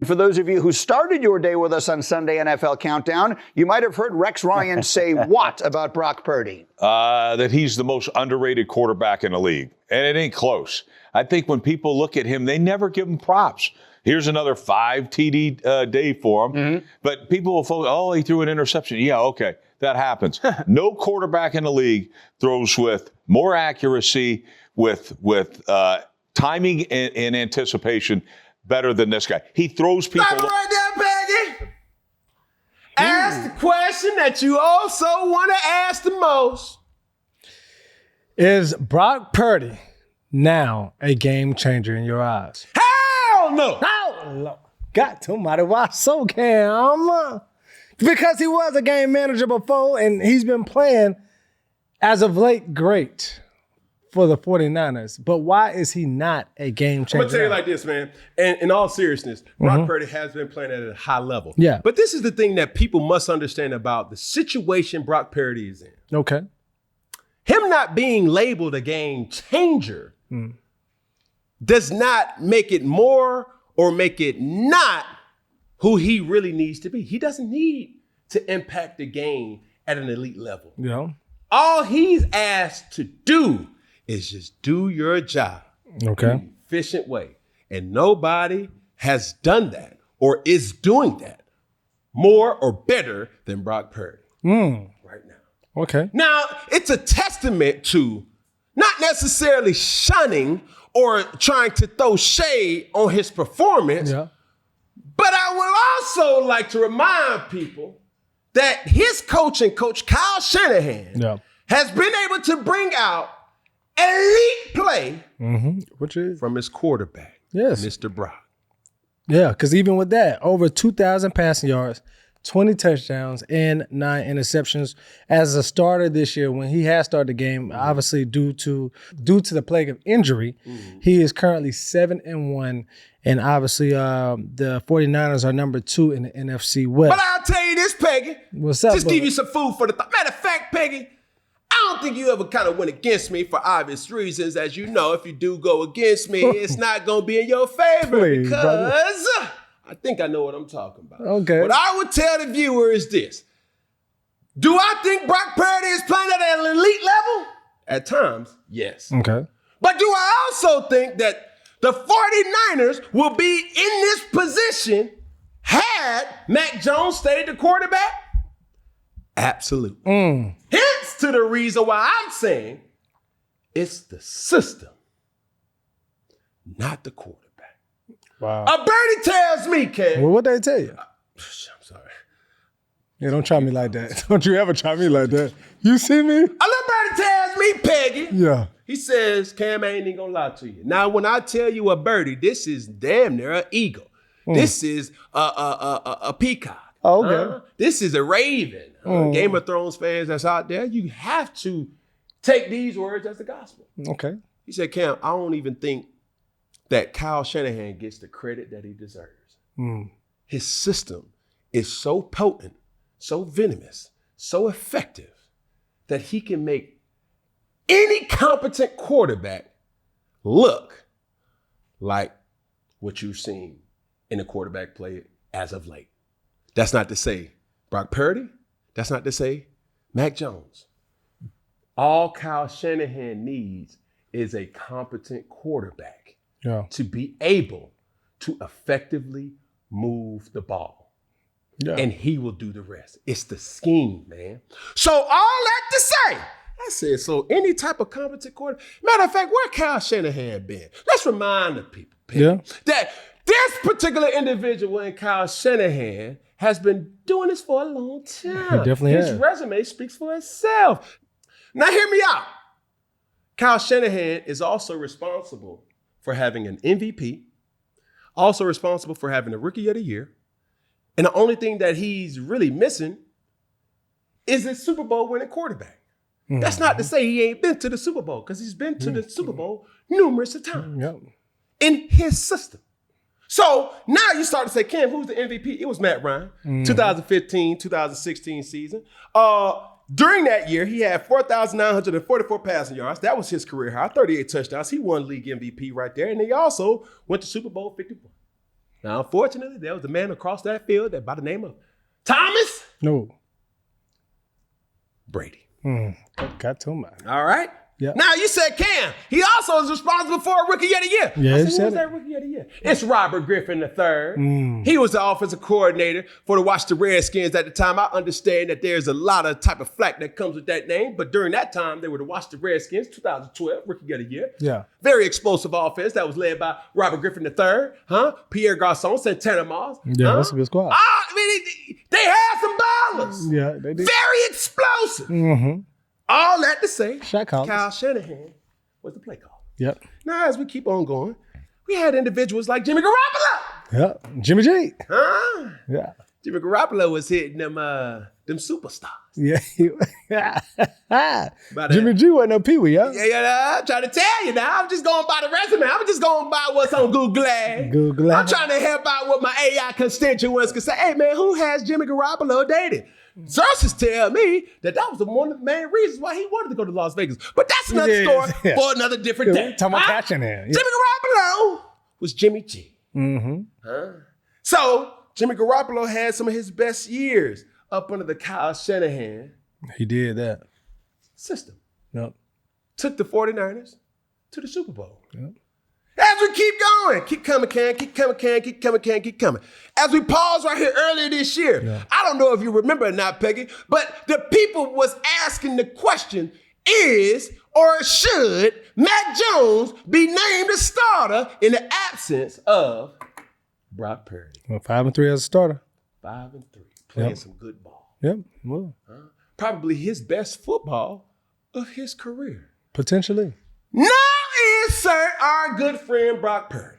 For those of you who started your day with us on Sunday NFL Countdown, you might have heard Rex Ryan say what about Brock Purdy? That he's the most underrated quarterback in the league. And it ain't close. I think when people look at him, they never give him props. Here's another 5 TD day for him. Mm-hmm. But people will focus, oh, he threw an interception. Yeah, okay, that happens. No quarterback in the league throws with more accuracy, with timing and anticipation better than this guy. He throws people. Stop right there, Peggy. Ask the question that you also want to ask the most. Is Brock Purdy now a game changer in your eyes? Hell no. Oh, got somebody. Why so, Cam? Because he was a game manager before, and he's been playing as of late great for the 49ers. But why is he not a game changer? I'm going to tell you like this, man. And in all seriousness, Brock Purdy has been playing at a high level. Yeah. But this is the thing that people must understand about the situation Brock Purdy is in. Okay. Him not being labeled a game changer does not make it more or make it not who he really needs to be. He doesn't need to impact the game at an elite level. Yeah. All he's asked to do is just do your job in an efficient way. And nobody has done that or is doing that more or better than Brock Purdy right now. Okay. Now, it's a testament to not necessarily shunning or trying to throw shade on his performance, but I would also like to remind people that his coach, Kyle Shanahan, has been able to bring out elite play Which is from his quarterback, Mr. Brock. Yeah, because even with that, over 2,000 passing yards, 20 touchdowns, and 9 interceptions. As a starter this year, when he has started the game, obviously due to the plague of injury, he is currently 7-1, and obviously the 49ers are number 2 in the NFC West. But I'll tell you this, Peggy. What's up, Just give you some food for the thought. Matter of fact, Peggy, I don't think you ever kind of went against me for obvious reasons. As you know, if you do go against me, it's not going to be in your favor. Please, because brother. I think I know what I'm talking about. Okay. What I would tell the viewer is this. Do I think Brock Purdy is playing at an elite level? At times, yes. Okay. But do I also think that the 49ers will be in this position had Mac Jones stayed the quarterback? Absolutely. Hence to the reason why I'm saying it's the system, not the quarterback. Wow. A birdie tells me, Ken. Well, what they tell you? I'm sorry. Yeah, don't try me like that. Don't you ever try me like that. You see me? A little birdie tells me, Peggy. Yeah. He says, Cam, I ain't even gonna lie to you. Now, when I tell you a birdie, this is damn near an eagle. This is a peacock. Oh, okay. This is a raven. Game of Thrones fans that's out there, you have to take these words as the gospel. Okay. He said, Cam, I don't even think that Kyle Shanahan gets the credit that he deserves. His system is so potent, so venomous, so effective that he can make any competent quarterback look like what you've seen in the quarterback play as of late. That's not to say Brock Purdy. That's not to say Mac Jones. All Kyle Shanahan needs is a competent quarterback to be able to effectively move the ball. Yeah. And he will do the rest. It's the scheme, man. So all that to say, I said, so any type of competent quarterback. Matter of fact, where Kyle Shanahan been? Let's remind the people that this particular individual in Kyle Shanahan has been doing this for a long time. He definitely has. His resume speaks for itself. Now hear me out. Kyle Shanahan is also responsible for having an MVP, also responsible for having a Rookie of the Year. And the only thing that he's really missing is a Super Bowl winning quarterback. That's not to say he ain't been to the Super Bowl, because he's been to the Super Bowl numerous of times in his system. So now you start to say, Ken, who's the MVP? It was Matt Ryan, 2015, 2016 season. During that year, he had 4,944 passing yards. That was his career high, 38 touchdowns. He won league MVP right there. And he also went to Super Bowl 51. Now, unfortunately, there was a man across that field that by the name of Thomas No. Brady. Got to mind. All right? Yeah. Now, you said Cam. He also is responsible for a Rookie of the Year. Yeah, I he said, said who's it. that Rookie of the Year? It's Robert Griffin III. He was the offensive coordinator for the Washington Redskins at the time. I understand that there's a lot of type of flack that comes with that name, but during that time, they were the Washington Redskins, 2012, Rookie of the Year. Yeah. Very explosive offense that was led by Robert Griffin III, Pierre Garçon, Santana Moss. Yeah, that's a good squad. I mean, they had some ballers. Yeah, they did. Very explosive. Mm-hmm. All that to say, Shot callers. Kyle Shanahan was the play caller. Yep. Now, as we keep on going, we had individuals like Jimmy Garoppolo. Yep. Jimmy G. Huh? Yeah. Jimmy Garoppolo was hitting them superstars. Yeah. About Jimmy G wasn't no peewee, yeah? Yeah, I'm trying to tell you now. I'm just going by the resume. I'm just going by what's on Google. Google. I'm trying to help out what my AI constituents can say. Hey, man, who has Jimmy Garoppolo dated? Sources tell me that was one of the main reasons why he wanted to go to Las Vegas. But that's another story for another different day. Talking about catching there. Yeah. Jimmy Garoppolo was Jimmy G. Mm-hmm. So Jimmy Garoppolo had some of his best years up under the Kyle Shanahan He did that. system. Yep. Took the 49ers to the Super Bowl. Yep. As we keep going, keep coming, Cam, keep coming, Cam, keep coming, Cam, keep coming. As we pause right here earlier this year, I don't know if you remember or not, Peggy, but the people was asking the question, is or should Mac Jones be named a starter in the absence of Brock Purdy? Well, 5-3 as a starter. 5-3, playing some good ball. Yep. Well, Probably his best football of his career. potentially. Now is, sir, our good friend Brock Purdy.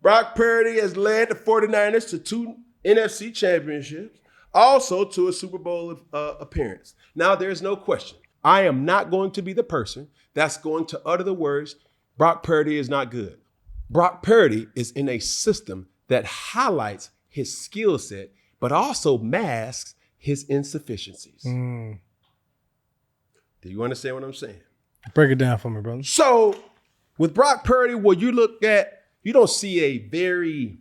Brock Purdy has led the 49ers to 2 NFC championships, also to a Super Bowl appearance. Now, there's no question. I am not going to be the person that's going to utter the words, Brock Purdy is not good. Brock Purdy is in a system that highlights his skill set, but also masks his insufficiencies. Do you understand what I'm saying? Break it down for me, brother. So, with Brock Purdy, what you look at, you don't see a very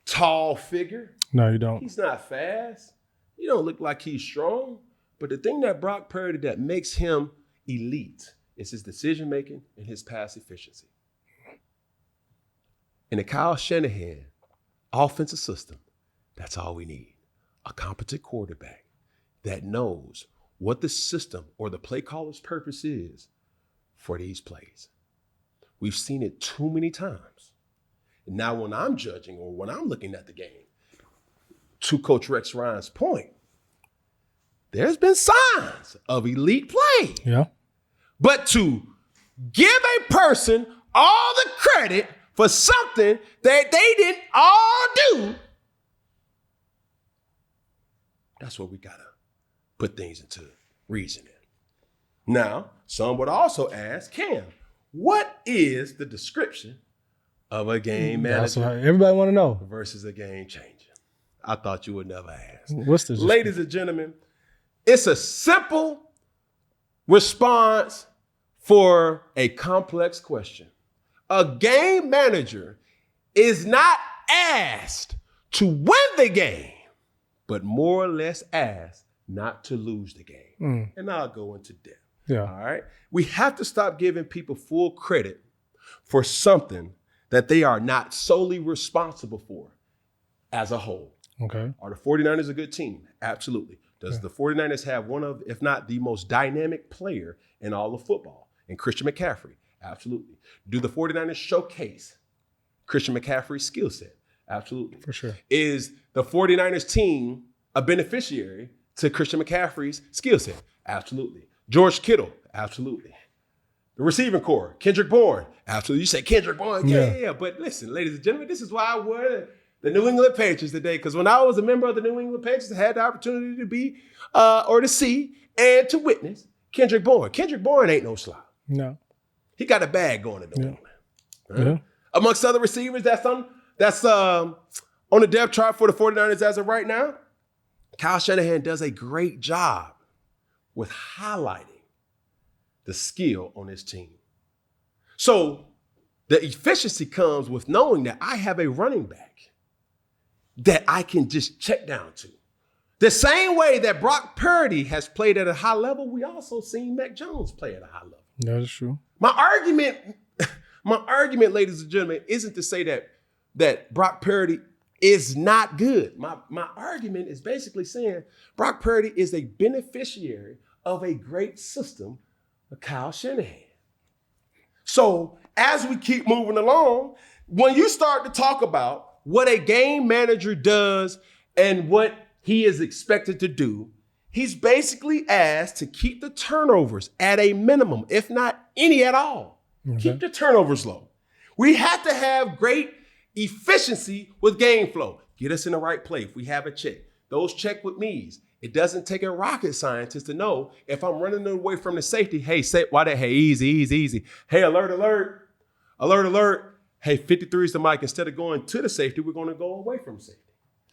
tall figure. No, you don't. He's not fast. He don't look like he's strong. But the thing that Brock Purdy that makes him elite is his decision-making and his pass efficiency. In the Kyle Shanahan offensive system, that's all we need. A competent quarterback that knows what the system or the play caller's purpose is for these plays. We've seen it too many times. And now when I'm judging or when I'm looking at the game, to Coach Rex Ryan's point, there's been signs of elite play. Yeah. But to give a person all the credit for something that they didn't all do, that's where we gotta put things into reasoning. Now, some would also ask, Cam, what is the description of a game That's manager what everybody want to know. versus a game changer? I thought you would never ask. What's the Ladies and gentlemen, it's a simple response for a complex question. A game manager is not asked to win the game, but more or less asked not to lose the game. And I'll go into depth. Yeah. All right. We have to stop giving people full credit for something that they are not solely responsible for as a whole. Okay. Are the 49ers a good team? Absolutely. Does the 49ers have one of, if not the most dynamic player in all of football? And Christian McCaffrey? Absolutely. Do the 49ers showcase Christian McCaffrey's skill set? Absolutely. For sure. Is the 49ers team a beneficiary to Christian McCaffrey's skill set? Absolutely. George Kittle? Absolutely. The receiving core, Kendrick Bourne? Absolutely. You say Kendrick Bourne? Yeah. But listen, ladies and gentlemen, this is why I wore the New England Patriots today, because when I was a member of the New England Patriots, I had the opportunity to be, or to see, and to witness Kendrick Bourne. Kendrick Bourne ain't no slouch. No. He got a bag going in New England. Yeah. Amongst other receivers that's on the depth chart for the 49ers as of right now, Kyle Shanahan does a great job with highlighting the skill on his team. So The efficiency comes with knowing that I have a running back that I can just check down to. The same way that Brock Purdy has played at a high level, we also seen Mac Jones play at a high level. That is true. My argument, ladies and gentlemen, isn't to say that Brock Purdy is not good. My argument is basically saying Brock Purdy is a beneficiary of a great system of Kyle Shanahan. So as we keep moving along, when you start to talk about what a game manager does and what he is expected to do, he's basically asked to keep the turnovers at a minimum, if not any at all. Okay. Keep the turnovers low. We have to have great efficiency with game flow. Get us in the right place. If we have a check, those check with me's. It doesn't take a rocket scientist to know if I'm running away from the safety. Hey, easy. Hey, alert. Hey, 53 is the mic. Instead of going to the safety, we're going to go away from safety.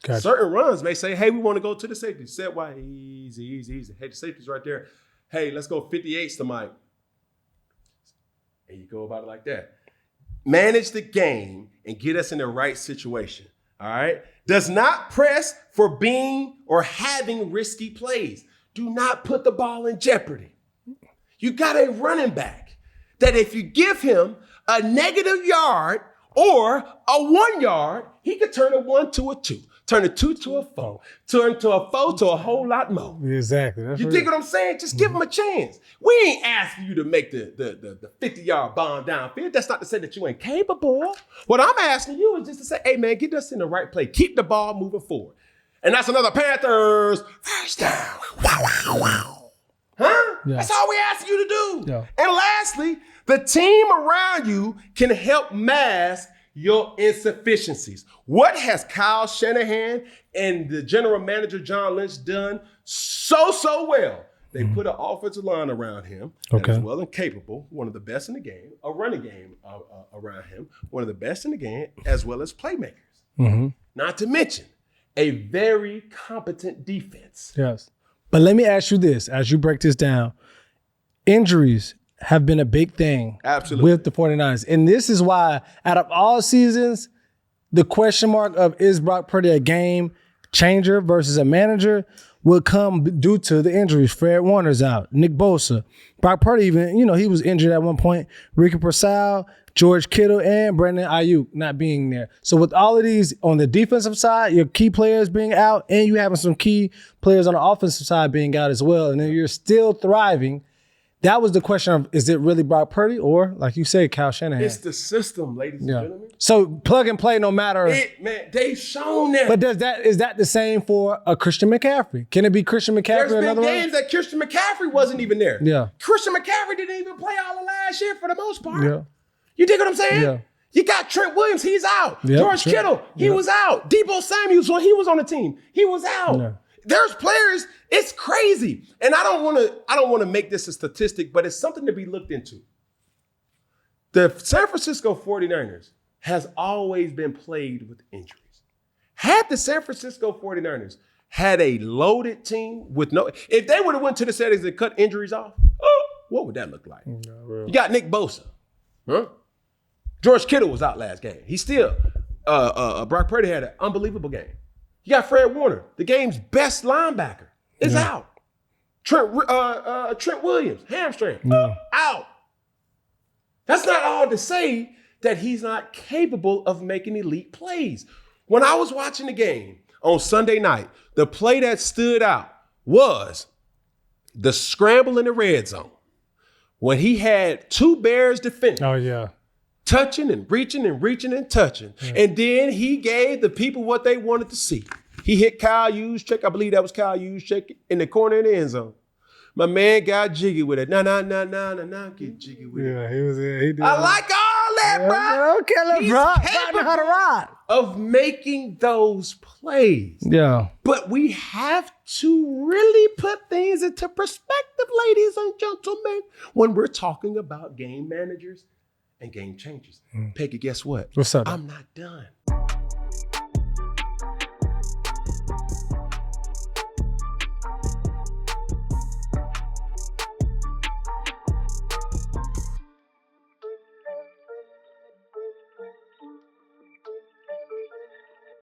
Gotcha. Certain runs may say, hey, we want to go to the safety. Set wide, easy. Hey, the safety's right there. Hey, let's go 58's the mic. And you go about it like that. Manage the game and get us in the right situation. All right? Does not press for being or having risky plays. Do not put the ball in jeopardy. You got a running back that if you give him a negative yard or a 1 yard, he could turn a 1 to a 2, turn a 2 to a 4, turn to a 4 to a whole lot more. Exactly. That's you dig what I'm saying? Just give him a chance. We ain't asking you to make the 50-yard bomb downfield. That's not to say that you ain't capable. What I'm asking you is just to say, hey, man, get us in the right play. Keep the ball moving forward. And that's another Panthers first down. Wow. Huh? Yeah. That's all we ask you to do. Yeah. And lastly, the team around you can help mask your insufficiencies. What has Kyle Shanahan and the general manager, John Lynch, done so well? They put an offensive line around him that is well and capable, one of the best in the game, a running game around him, one of the best in the game, as well as playmakers. Mm-hmm. Not to mention a very competent defense. Yes. But let me ask you this, as you break this down, injuries have been a big thing with the 49ers. And this is why, out of all seasons, the question mark of is Brock Purdy a game changer versus a manager would come due to the injuries. Fred Warner's out, Nick Bosa, Brock Purdy even, he was injured at one point, Ricky Purcell, George Kittle, and Brandon Ayuk not being there. So with all of these on the defensive side, your key players being out, and you having some key players on the offensive side being out as well, and then you're still thriving. That was the question of, is it really Brock Purdy or, like you say, Kyle Shanahan? It's the system, ladies and gentlemen. So plug and play no matter. They've shown that. But is that the same for a Christian McCaffrey? Can it be Christian McCaffrey? There's been games that Christian McCaffrey wasn't even there. Yeah. Christian McCaffrey didn't even play all of last year for the most part. Yeah. You dig what I'm saying? Yeah. You got Trent Williams, he's out. Yep, George Kittle, he was out. Deebo Samuels, when he was on the team, he was out. Yeah. There's players, it's crazy. And I don't want to make this a statistic, but it's something to be looked into. The San Francisco 49ers has always been plagued with injuries. Had the San Francisco 49ers had a loaded team with if they would have went to the settings and cut injuries off, what would that look like? You got Nick Bosa. Huh? George Kittle was out last game. He still, Brock Purdy had an unbelievable game. You got Fred Warner, the game's best linebacker, is out. Trent Williams, hamstring, out. That's not all to say that he's not capable of making elite plays. When I was watching the game on Sunday night, the play that stood out was the scramble in the red zone when he had 2 Bears defenders. Oh, yeah. Touching and reaching and touching. Yeah. And then he gave the people what they wanted to see. He hit Kyle Juszczyk. I believe that was Kyle Juszczyk in the corner of the end zone. My man got jiggy with it. Nah, get jiggy with it. Yeah, he did. I like all that, bro. Okay, Brock. Know how to ride. Of making those plays. Yeah. But we have to really put things into perspective, ladies and gentlemen, when we're talking about game managers and game changers. Peggy, guess what? What's up? I'm not done.